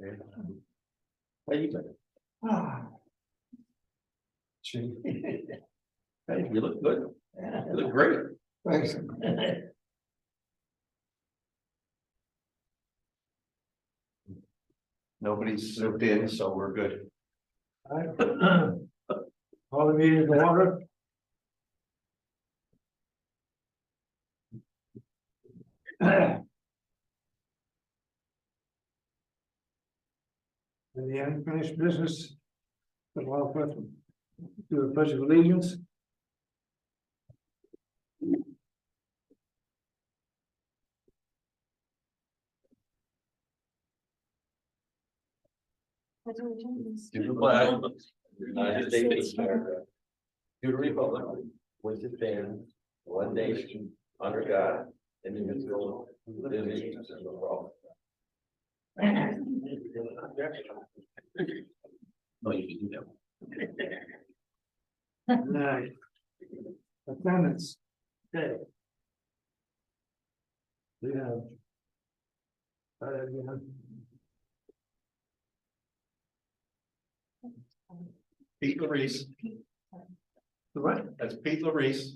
How you doing? Gee. Hey, you look good. You look great. Thanks. Nobody's zooped in, so we're good. All the meetings in order. And the unfinished business. The law question. Do the pledge of allegiance. To the flag of the United States of America. To the republic, which stands one nation, under God, indivisible, with liberty and for No, you can do that. Right. Attendance. Okay. We have. Yeah. Pete Larice, The what? that's Pete Larice.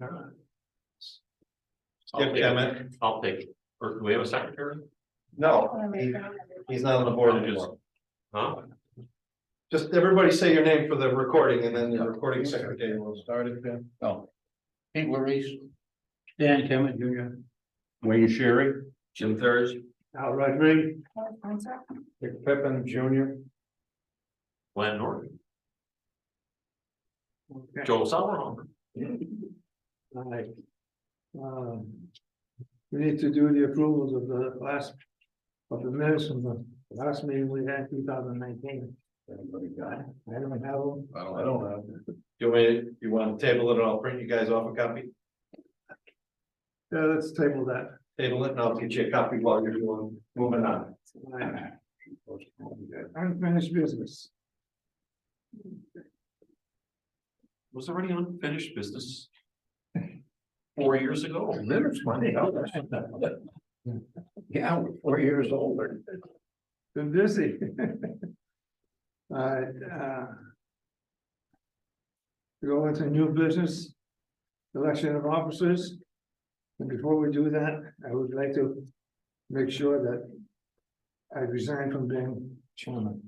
I'll Skip take Emmett. it. I'll take it. Or do we have a secretary? No, he's not on the board anymore. Huh? Just everybody say your name for the recording and then the recording secretary will start it then. Oh. Pete Larice. Dan Kemet Jr. Wayne Sherry. Jim Thursday. Al Rodriguez. Dick Pippin Jr. Glenn Norton. Okay. Joe Sauerhoff. All right. We need to do the approvals of the last, of the minutes from the last meeting we had, 2019. Everybody got it? I don't have them. I don't know. You want to table it, and I'll print you guys off a copy, Yeah, let's table that. table it, and I'll get you a copy while you're doing, moving on. All right. Unfinished business. Was already unfinished business. 4 years ago. Minutes money. Yeah, we're 4 years older. Been busy. All right, go into new business, election of officers. And before we do that, I would like to make sure that I resign from being chairman.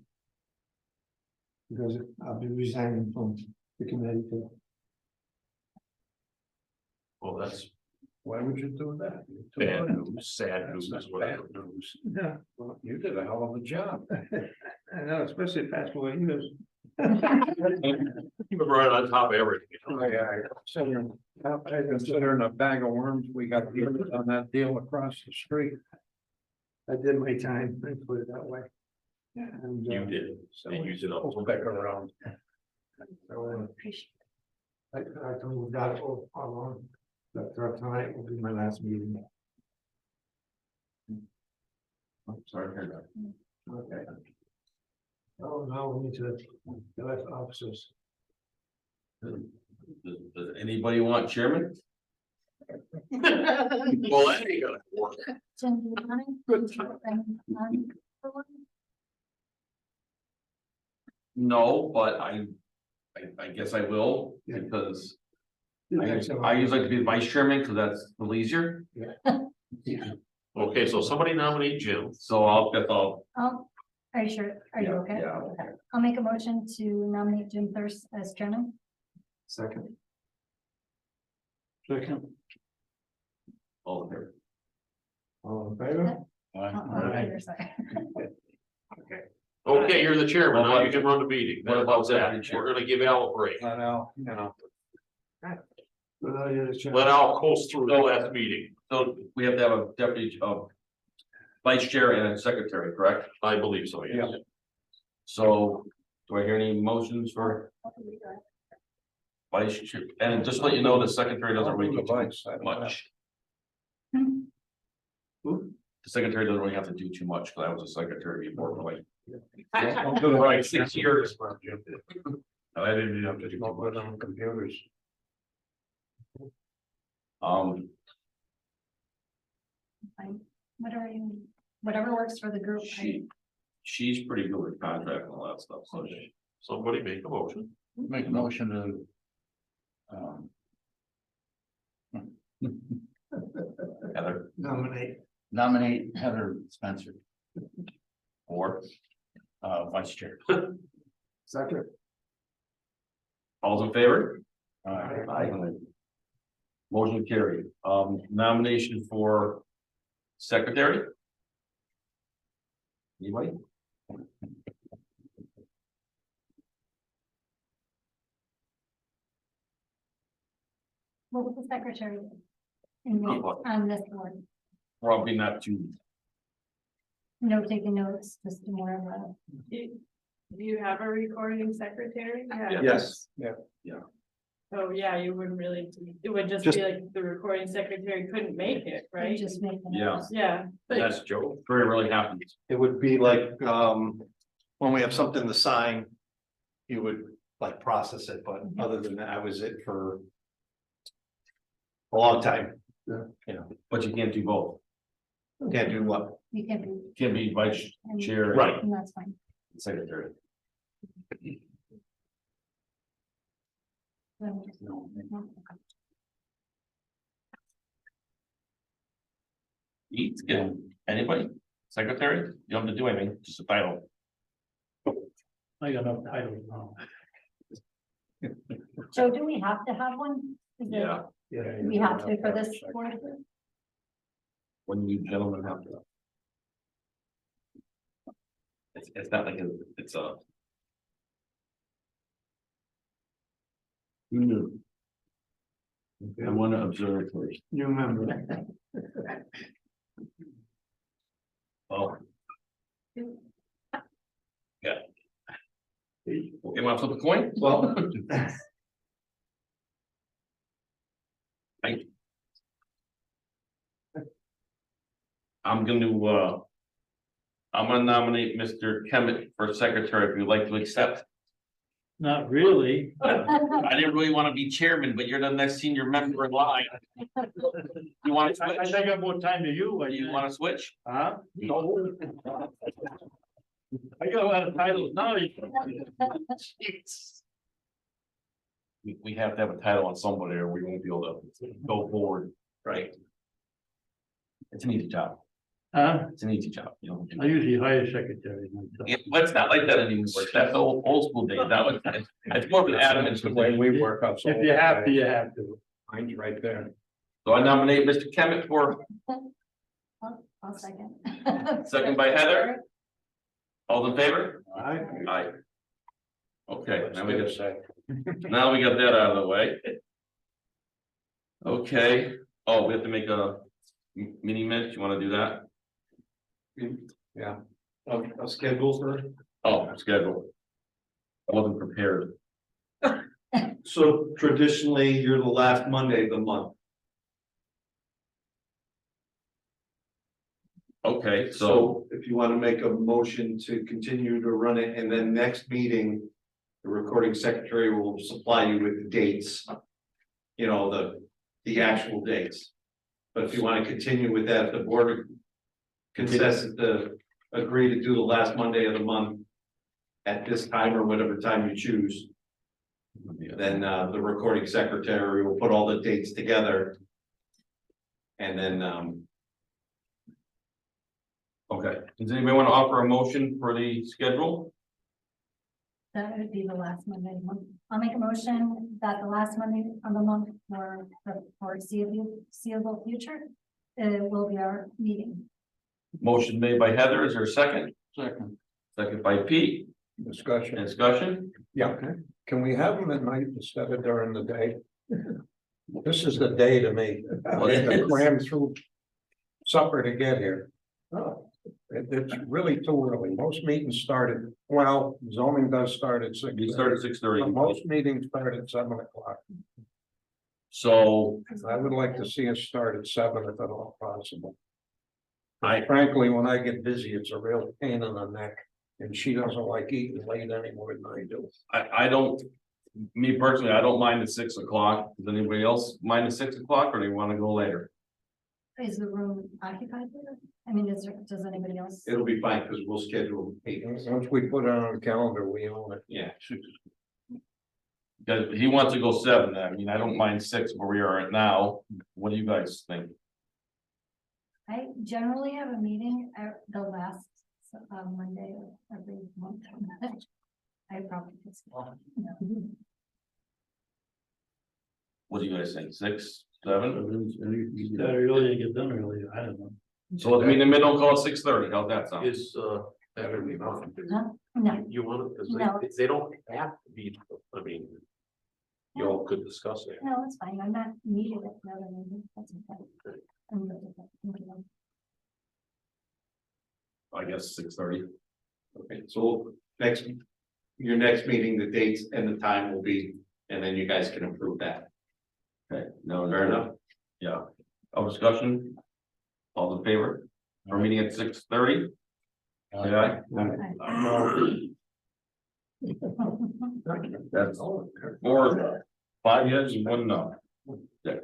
Because I'll be resigning from the committee too. Well, that's Why would you do that? bad news, sad That's news, not whatever. bad news. Yeah, Well, you did a hell of a job. I know, especially the past 4 years. You've been right on top of everything. You know? Considering a bag of worms, we got on that deal across the street. I did my time, let's put it that way. And, You did, and you did a We'll back around. I can move that all along, but tonight will be my last meeting. Sorry to hear that. Okay. Oh, now we need to elect officers. Does anybody want chairman? Well, that ain't gonna work. Good. No, but I guess I will, Yeah. because I usually like to be the vice chairman, because that's a little easier, Okay, so somebody nominate Jim. so I'll get all. Oh, are you sure? Are you Yeah, okay? yeah. Okay. I'll make a motion to nominate Jim Thirst as chairman. Second. Second. All in favor. All in favor? All in favor, sorry. Okay, you're the chairman, now you can run the meeting. What about How's that? deputy chair? We're gonna give Al a break. Let Al, you know. Without you as chairman. Let Al coast through the last meeting, So we have to have a deputy, vice chair and a secretary, correct? I believe so, yes. Yeah. So do I hear any motions for vice chair? And just let you know, the secretary doesn't really do too much. The secretary doesn't really have to do too much, because I was a secretary before, like. I'm doing right 6 years. I didn't have to do Not good on computers. Fine. Whatever works for the group. She, she's pretty good with contract and all that stuff, so somebody make a motion. Make a motion to. Heather, Nominate Heather Spencer, or vice chair. Second, all's in favor? Aye. Motion carried. Nomination for secretary? Anybody? What was the secretary? In the, on this board, Probably not too, no taking notes, just more of a. Do you have a recording secretary? Yeah. yes, yeah. So, yeah, you wouldn't really, it would just Just- be like the recording secretary couldn't make it, right? Just make. the Yeah. notes. Yeah, but that's Joe, very rarely happens. It would be like, when we have something to sign, you would like process it, but other than that, I was it for a long time. But you can't do both. Can't do what? You can be. Can't be vice and- chair. and Right. And that's fine. Secretary. Eats, get anybody, secretary, you don't have to do anything, just a title. I got enough titles now. Joe, do we have to have one? Is it- Yeah, We have to for this board? when you gentlemen have to. It's not like it's a. Who knew? I want to observe first. New member. Oh. Yeah. Okay, want to flip a coin? Well, I'm gonna nominate Mr. Kemet for secretary if you'd like to accept. Not really. I didn't really want to be chairman, but you're the next senior member in line. You want to I switch? think I got more time than you. You want to switch? Huh? No. I got a lot of titles now. We have to have a title on somebody or we won't be able to go forward, right? It's an easy job. Huh? It's an easy job, you know. I usually hire secretaries. Yeah, but it's not like that anymore. That's old school days. That was, it's more of an adamant. the way we work out. If you have to, you have to. Mine's right there. So I nominate Mr. Kemet for I'll second. second by Heather. All in favor? Aye. Aye. Okay, now we got that out of the way. Okay, oh, we have to make a mini minute. You want to do that? Yeah. A schedule for. Oh, schedule. I wasn't prepared. So traditionally, you're the last Monday of the month. Okay, so So if you want to make a motion to continue to run it, and then next meeting, the recording secretary will supply you with the dates. You know, the actual dates. But if you want to continue with that, if the board consensus to agree to do the last Monday of the month at this time or whatever time you choose, then the recording secretary will put all the dates together. And then okay, does anybody want to offer a motion for the schedule? That would be the last Monday of the month. I'll make a motion that the last Monday of the month for foreseeable future. Will be our meeting. Motion made by Heather, is there a second? Second. Second by Pete, Discussion. discussion? Yeah, can we have them at night instead of during the day? This is the day to me. I had to cram through supper to get here. It's really too early. Most meetings started, well, zoning does start at 6. You start at 6:30. But most meetings start at 7 o'clock. So I would like to see us start at 7 if at all possible. I- Frankly, when I get busy, it's a real pain in the neck. And she doesn't like eating late any more than I do. I don't, me personally, I don't mind the 6 o'clock. Does anybody else mind the 6 o'clock or do you want to go later? I is the room occupied there? I mean, does anybody else? It'll be fine, because we'll schedule meetings. Once we put it on the calendar, we own it. Yeah, Because he wants to go 7, I mean, I don't mind 6 where we are at now, what do you guys think? I generally have a meeting at the last Monday of every month. I probably could. What do you guys think, 6, 7? That early, get done early, I don't know. So let's meet in the middle, call it 6:30, how's that sound? Is, Saturday enough? Huh? No, You want it, because No. they don't have to be, I mean. You all could discuss it. no, it's fine. I'm not needed at another meeting. That's okay. I'm good with that. Thank you. I guess 6:30. okay, so your next meeting, the dates and the time will be, and then you guys can approve that. Okay, no, Fair enough? Yeah, our discussion. All in favor? Our meeting at 6:30? Say aye. That's 4, 5 yes, and 1 no. Yeah.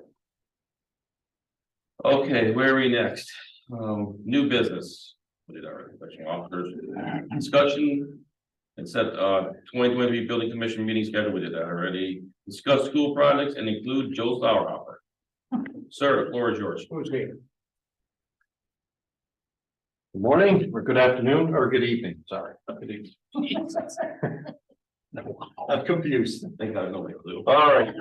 Okay, where are we next? New business. We did our election officers discussion. And set 2023 building commission meeting schedule. We did that already. Discuss school projects and include Joe Sauerhopper. Sir, the floor is yours. Who's here? Good morning, or good afternoon, or good evening, sorry. Good evening. I'm confused. I think I have no clue. All right,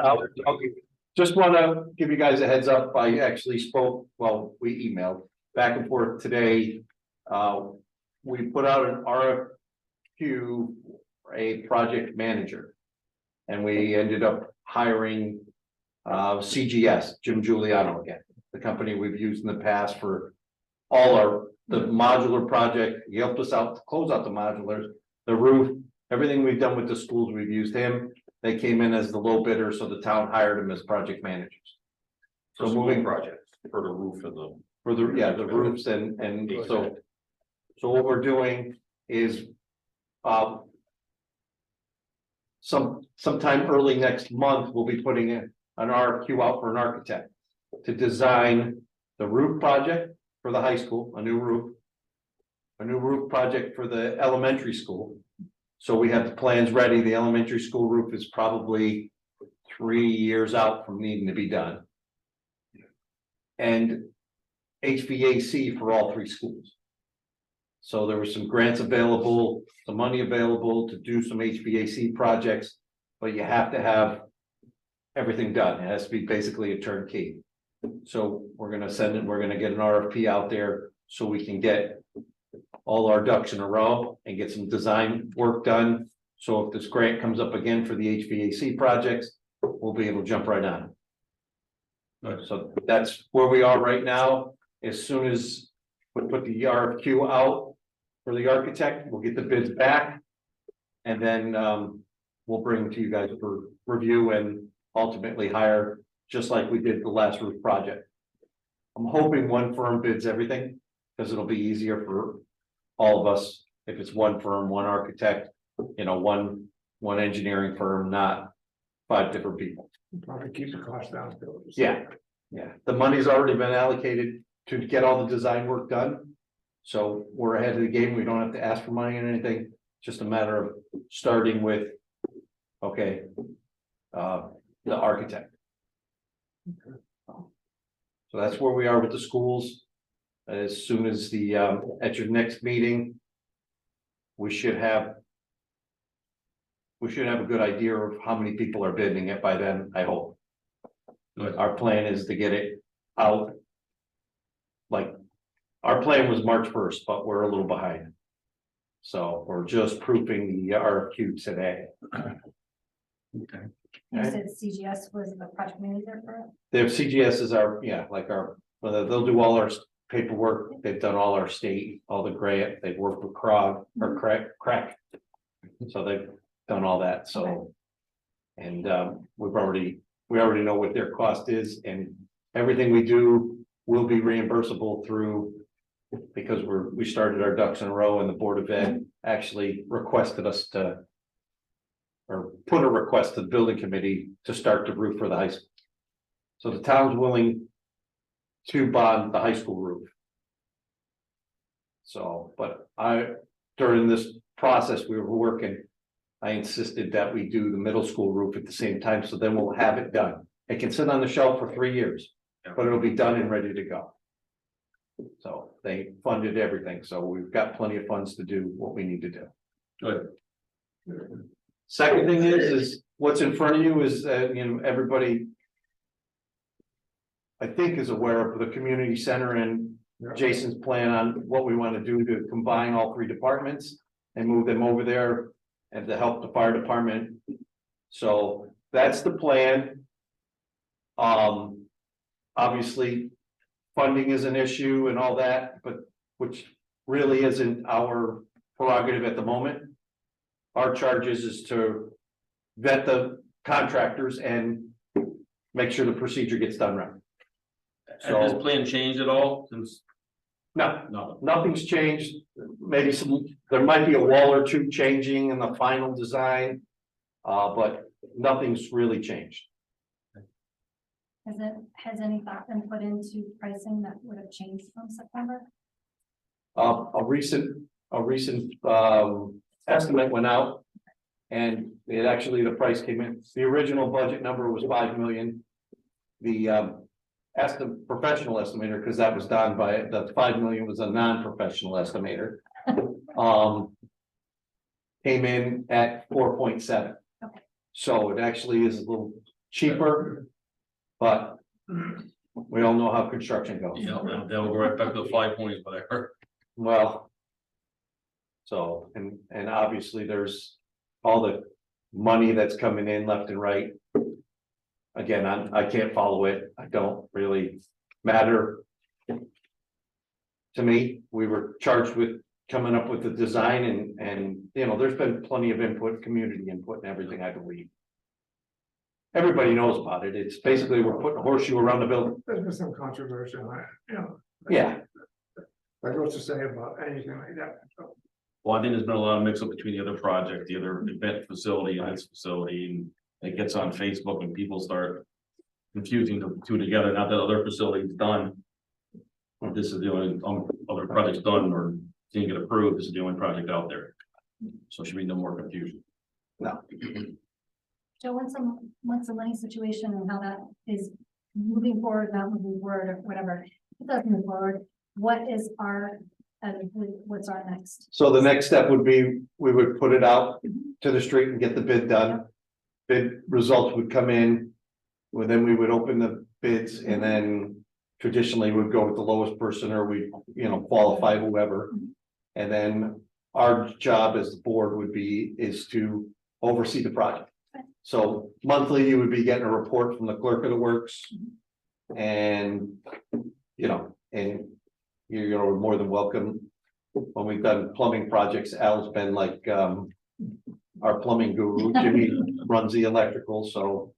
okay, just want to give you guys a heads up. I actually spoke, well, we emailed back and forth today. We put out an RFQ for a project manager. And we ended up hiring CGS, Jim Giuliano again, the company we've used in the past for all the modular project. He helped us out to close out the modulars, the roof, everything we've done with the schools, we've used him. They came in as the low bidder, so the town hired him as project managers. So moving projects For the roof of the. for the, yeah, the roofs and so. So what we're doing is. Sometime early next month, we'll be putting in an RFQ out for an architect. To design the roof project for the high school, a new roof. A new roof project for the elementary school. So we have the plans ready. The elementary school roof is probably 3 years out from needing to be done. And HVAC for all 3 schools. So there were some grants available, some money available to do some HVAC projects, but you have to have everything done. It has to be basically a turnkey. So we're gonna send it, we're gonna get an RFP out there so we can get all our ducks in a row and get some design work done. So if this grant comes up again for the HVAC projects, we'll be able to jump right on it. So that's where we are right now. As soon as we put the RFQ out for the architect, we'll get the bids back. And then we'll bring them to you guys for review and ultimately hire, just like we did the last roof project. I'm hoping one firm bids everything, because it'll be easier for all of us if it's one firm, one architect, you know, one engineering firm, not 5 different people. Probably keep the cost down. Yeah, yeah, the money's already been allocated to get all the design work done. So we're ahead of the game, we don't have to ask for money or anything, just a matter of starting with. Okay. The architect. So that's where we are with the schools. As soon as at your next meeting. We should have a good idea of how many people are bidding it by then, I hope. Our plan is to get it out. Like, our plan was March 1st, but we're a little behind. So we're just proofing the RFQ today. Okay. You said CGS was the project manager for it? They have CGS is our, they'll do all our paperwork. They've done all our state, all the grant. They've worked with CROG or crack. So they've done all that, so. And we already know what their cost is, and everything we do will be reimbursable through. Because we started our ducks in a row, and the Board of Ed actually requested us to. Or put a request to the building committee to start the roof for the high school. So the town's willing. to bond the high school roof. So, but during this process we were working, I insisted that we do the middle school roof at the same time, so then we'll have it done. It can sit on the shelf for 3 years, but it'll be done and ready to go. So they funded everything, so we've got plenty of funds to do what we need to do. Good. Second thing is what's in front of you is, everybody. I think is aware of the community center and Jason's plan on what we want to do to combine all 3 departments and move them over there and to help the fire department. So that's the plan. Obviously, funding is an issue and all that, but which really isn't our prerogative at the moment. Our charge is to vet the contractors and make sure the procedure gets done right. Has this plan changed at all since? No, No. nothing's changed. Maybe there might be a wall or 2 changing in the final design. But nothing's really changed. Has any thought been put into pricing that would have changed from September? A recent estimate went out. And the price came in, the original budget number was 5 million. The professional estimator, because that was done by, the 5 million was a non-professional estimator. Came in at 4.7. Okay. So it actually is a little cheaper. But we all know how construction goes. Yeah, they'll go right back to the 5 points, whatever. Well. So, and obviously there's all the money that's coming in left and right. Again, I can't follow it. I don't really matter. To me, we were charged with coming up with the design and there's been plenty of input, community input and everything, I believe. Everybody knows about it. It's basically we're putting a horseshoe around the building. There's been some controversy on that, Yeah, Like what's to say about anything like that? Well, I think there's been a lot of mix up between the other project, the other event facility and this facility, and it gets on Facebook and people start confusing the 2 together. Not that other facilities done. This is the only other projects done or didn't get approved. This is the only project out there. So should be no more confusion. no, Joe, what's the money situation and how that is moving forward, not moving forward, or whatever, it does move forward, what's our next? so the next step would be, we would put it out to the street and get the bid done. Bid results would come in. Well, then we would open the bids and then traditionally would go with the lowest person or we, qualify whoever. And then our job as the board is to oversee the project. So monthly, you would be getting a report from the clerk of the works. And, and you're more than welcome. When we've done plumbing projects, Al's been like, our plumbing guru, Jimmy runs the electrical, so,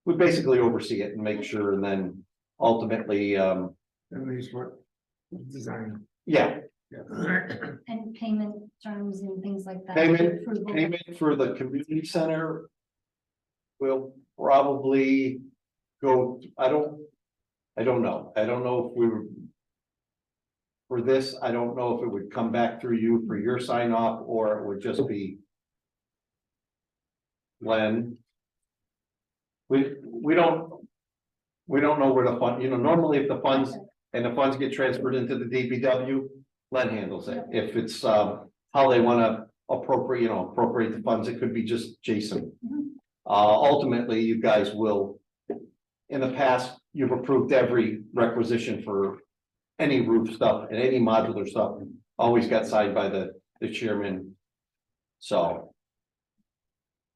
we basically oversee it and make sure, and then ultimately, At least what design. yeah, And payment terms and things like that. Payment approval. for the community center. Will probably go, I don't know. I don't know if we were. For this, I don't know if it would come back through you for your sign off, or it would just be. When. We don't know where the fund, normally if the funds get transferred into the DPW, Len handles it. If it's how they wanna appropriate the funds, it could be just Jason. Ultimately, you guys will, in the past, you've approved every requisition for any roof stuff and any modular stuff, always got signed by the chairman. So,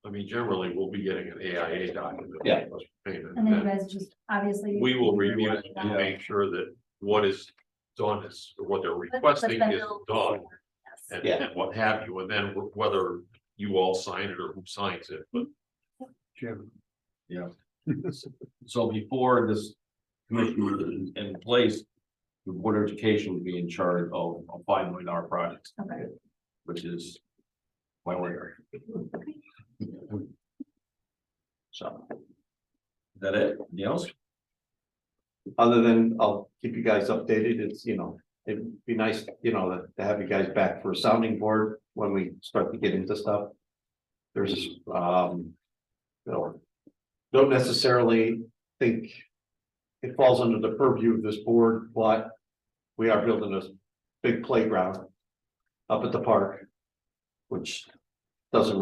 I mean, generally, we'll be getting an AIA document. Yeah. And then you guys just obviously. We will review it and make sure that what is done is, what they're requesting is done. Yes. Yeah. And what have you, and then whether you all sign it or who signs it, but Jim, So before this commission was in place, the Board of Education would be in charge of a $5 million project, Okay. which is why we're here. so. that it? Anything else? Other than I'll keep you guys updated, it's, you know, it'd be nice, you know, to have you guys back for a sounding board when we start to get into stuff. There's, you know, don't necessarily think it falls under the purview of this board, but we are building a big playground up at the park, which doesn't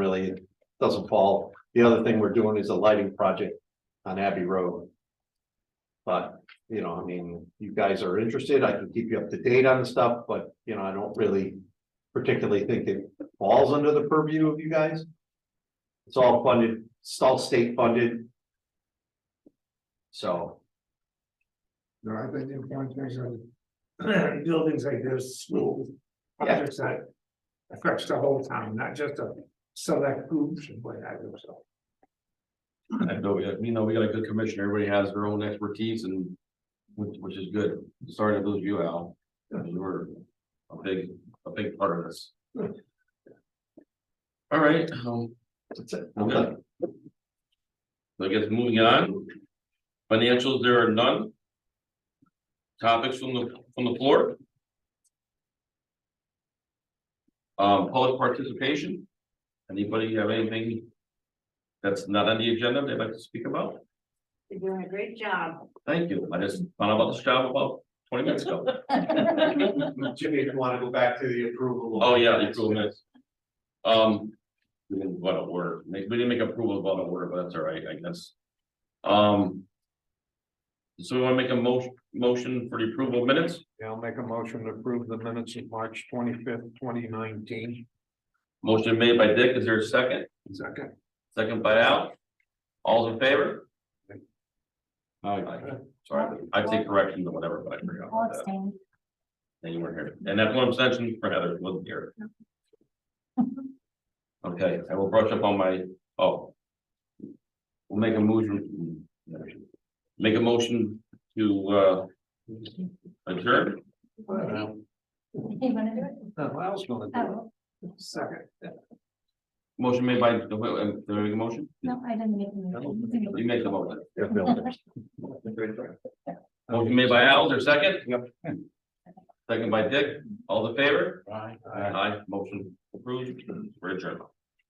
fall. The other thing we're doing is a lighting project on Abbey Road. But, you know, I mean, you guys are interested, I can keep you up to date on the stuff, but, you know, I don't really particularly think it falls under the purview of you guys. It's all funded, it's all state funded. So, No, I think the important things are buildings like this, schools, projects that affects the whole town, not just a select groups and what have you, so. I know, we got a good commission, everybody has their own expertise and which is good. Sorry to lose you, Al. You were a big part of this. All right, that's it. okay. So I guess moving on. Financials, there are none. Topics from the floor. Public participation. Anybody have anything that's not on the agenda they'd like to speak about? You're doing a great job. Thank you. I just found out about this job about 20 minutes ago. Jimmy, if you want to go back to the approval. Oh, yeah, the approval minutes. We didn't go out of order. We didn't make approval about an order, but that's all right, I guess. So we want to make a motion for the approval of minutes. Yeah, I'll make a motion to approve the minutes of March 25th, 2019. Motion made by Dick. Is there a second? Second. Second by Al. All's in favor? Aye. Sorry, I take corrections or whatever, but I forgot I'll about that. abstain. And you weren't here. And that's one abstention for Heather, who wasn't here. Okay, I will brush up on my, we'll make a motion. Make a motion to adjourn. You wanna do it? No, I was gonna do Oh, it. Second. Motion made by, did I make a motion? no, I didn't make the. You make the motion. Motion made by Al, is there a second? Yep. Second by Dick, all in favor? Aye. Aye, motion approved, we're adjourned.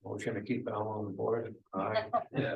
Motion to keep Al on the board. Aye. Yeah.